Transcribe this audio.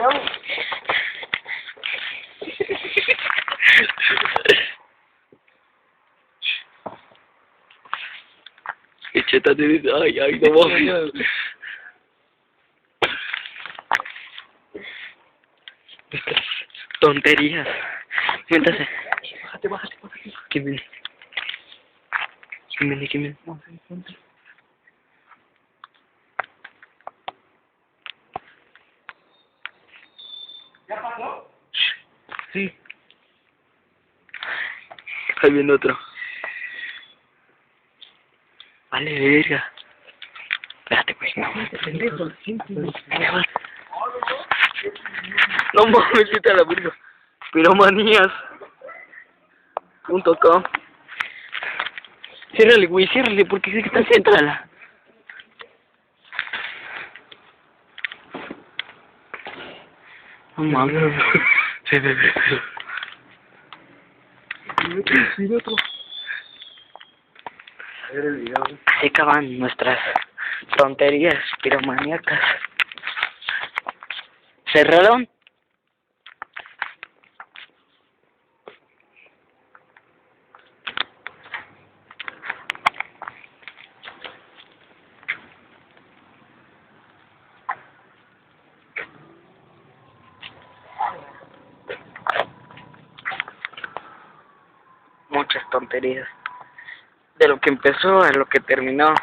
vamos. Échate, ay, no mames. Tonterías. Métase. Bájate. ¿Quién viene? ¿Quién viene? ¿Ya pasó? Sí. Ahí viene otro. Vale, verga. Espérate, güey. No mames, quita la verga. Piromanías.com. Ciérrale, güey, ciérrale, porque sé que está centrala. No mames. Sí, bebé. Sí, otro. A ver el video. Así acaban nuestras tonterías piromaníacas. ¿Cerraron? Muchas tonterías. De lo que empezó a lo que terminó.